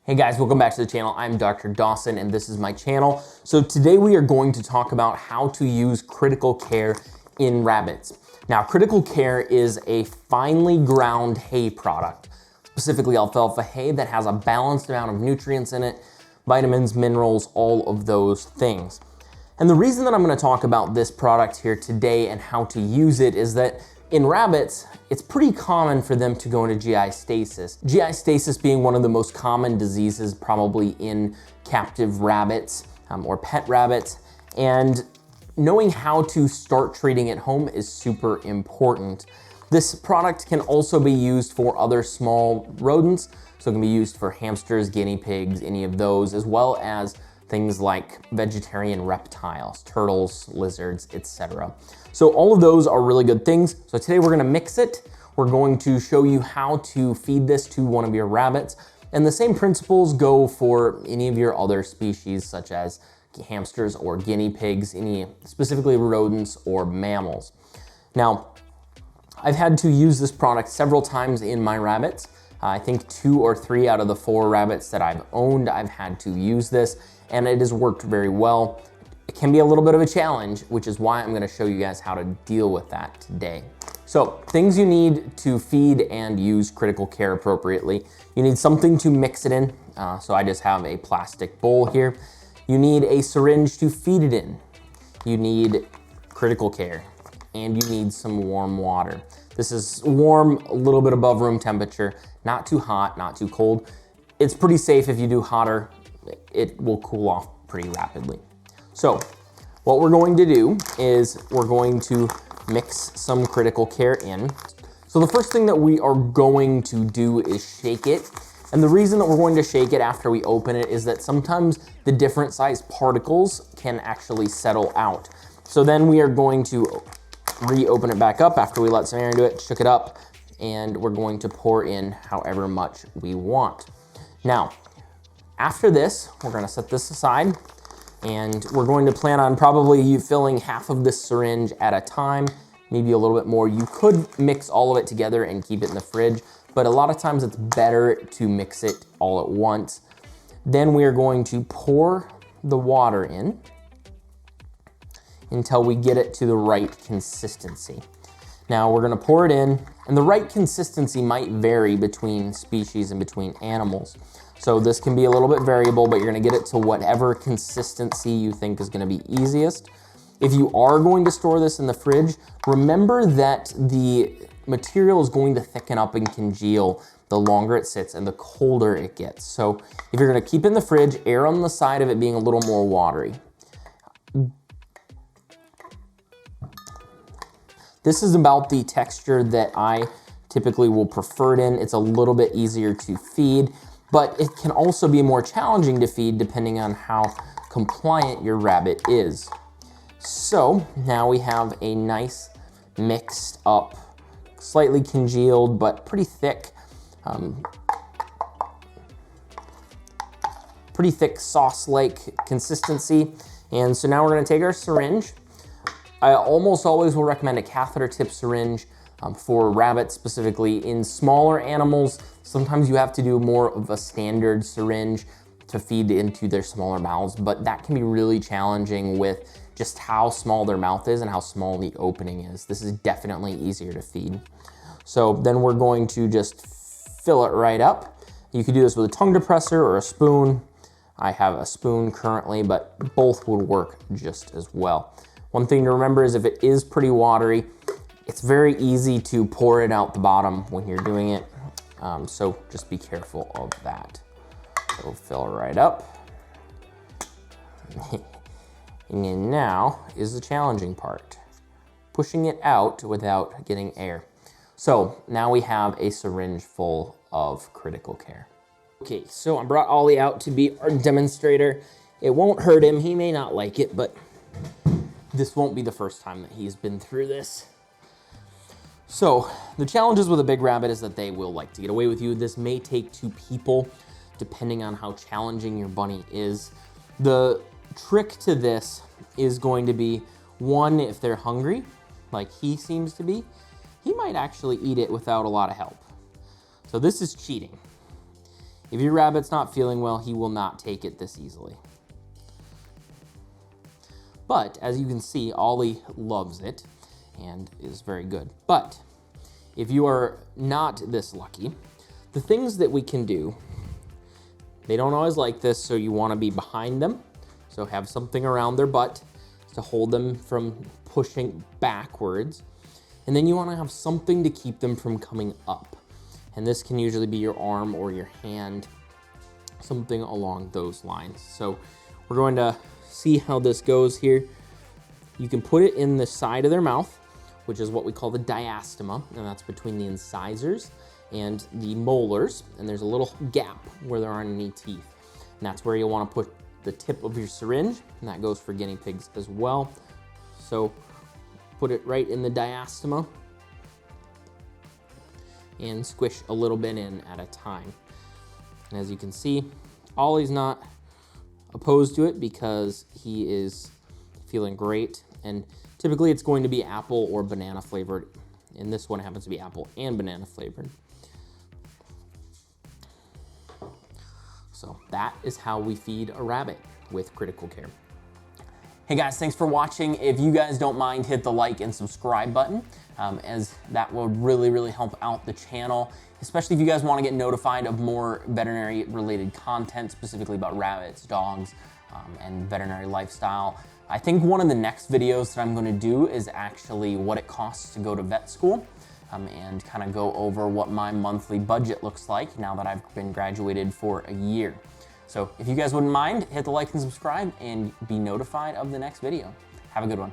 Hey guys, welcome back to the channel. I'm Dr. Dawson and this is my channel. So today we are going to talk about how to use critical care in rabbits. Now, critical care is a finely ground hay product, specifically alfalfa hay that has a balanced amount of nutrients in it, vitamins, minerals, all of those things. And the reason that I'm going to talk about this product here today and how to use it is that in rabbits, it's pretty common for them to go into GI stasis. GI stasis being one of the most common diseases probably in captive rabbits or pet rabbits. And knowing how to start treating at home is super important. This product can also be used for other small rodents. So it can be used for hamsters, guinea pigs, any of those, as well as things like vegetarian reptiles, turtles, lizards, etc. So all of those are really good things. So today we're gonna mix it. We're going to show you how to feed this to one of your rabbits. And the same principles go for any of your other species, such as hamsters or guinea pigs, any specifically rodents or mammals. Now, I've had to use this product several times in my rabbits. I think 2 or 3 out of the 4 rabbits that I've owned, I've had to use this, and it has worked very well. It can be a little bit of a challenge, which is why I'm gonna show you guys how to deal with that today. So, things you need to feed and use critical care appropriately. You need something to mix it in. So I just have a plastic bowl here. You need a syringe to feed it in. You need critical care, and you need some warm water. This is warm, a little bit above room temperature, not too hot, not too cold. It's pretty safe. If you do hotter, it will cool off pretty rapidly. So what we're going to do is we're going to mix some critical care in. So the first thing that we are going to do is shake it. And the reason that we're going to shake it after we open it is that sometimes the different size particles can actually settle out. So then we are going to reopen it back up after we let some air into it, shook it up, and we're going to pour in however much we want. Now, after this, we're gonna set this aside, and we're going to plan on probably filling half of this syringe at a time, maybe a little bit more. You could mix all of it together and keep it in the fridge, but a lot of times it's better to mix it all at once. Then we are going to pour the water in until we get it to the right consistency. Now we're gonna pour it in, and the right consistency might vary between species and between animals. So this can be a little bit variable, but you're gonna get it to whatever consistency you think is gonna be easiest. If you are going to store this in the fridge, remember that the material is going to thicken up and congeal the longer it sits and the colder it gets. So if you're gonna keep it in the fridge, err on the side of it being a little more watery. This is about the texture that I typically will prefer it in. It's a little bit easier to feed, but it can also be more challenging to feed depending on how compliant your rabbit is. So now we have a nice mixed up, slightly congealed, but pretty thick sauce-like consistency. And so now we're gonna take our syringe. I almost always will recommend a catheter tip syringe for rabbits specifically. In smaller animals, sometimes you have to do more of a standard syringe to feed into their smaller mouths, but that can be really challenging with just how small their mouth is and how small the opening is. This is definitely easier to feed. So then we're going to just fill it right up. You could do this with a tongue depressor or a spoon. I have a spoon currently, but both would work just as well. One thing to remember is if it is pretty watery, it's very easy to pour it out the bottom when you're doing it. So just be careful of that. It'll fill right up. And now is the challenging part, pushing it out without getting air. So now we have a syringe full of critical care. Okay, so I brought Ollie out to be our demonstrator. It won't hurt him, he may not like it, but this won't be the first time that he's been through this. So the challenges with a big rabbit is that they will like to get away with you. This may take 2 people, depending on how challenging your bunny is. The trick to this is going to be, one, if they're hungry, like he seems to be, he might actually eat it without a lot of help. So this is cheating. If your rabbit's not feeling well, he will not take it this easily. But as you can see, Ollie loves it and is very good. But if you are not this lucky, the things that we can do, they don't always like this, so you want to be behind them. So have something around their butt to hold them from pushing backwards. And then you want to have something to keep them from coming up. And this can usually be your arm or your hand, something along those lines. So we're going to see how this goes here. You can put it in the side of their mouth, which is what we call the diastema, and that's between the incisors and the molars, and there's a little gap where there aren't any teeth. And that's where you want to put the tip of your syringe, and that goes for guinea pigs as well. So put it right in the diastema and squish a little bit in at a time. And as you can see, Ollie's not opposed to it because he is feeling great. And typically it's going to be apple or banana flavored. And this one happens to be apple and banana flavored. So that is how we feed a rabbit with critical care. Hey guys, thanks for watching. If you guys don't mind, hit the like and subscribe button, as that will really help out the channel, especially if you guys want to get notified of more veterinary related content, specifically about rabbits, dogs, and veterinary lifestyle. I think one of the next videos that I'm going to do is actually what it costs to go to vet school, and kind of go over what my monthly budget looks like now that I've been graduated for a year. So if you guys wouldn't mind, hit the like and subscribe and be notified of the next video. Have a good one.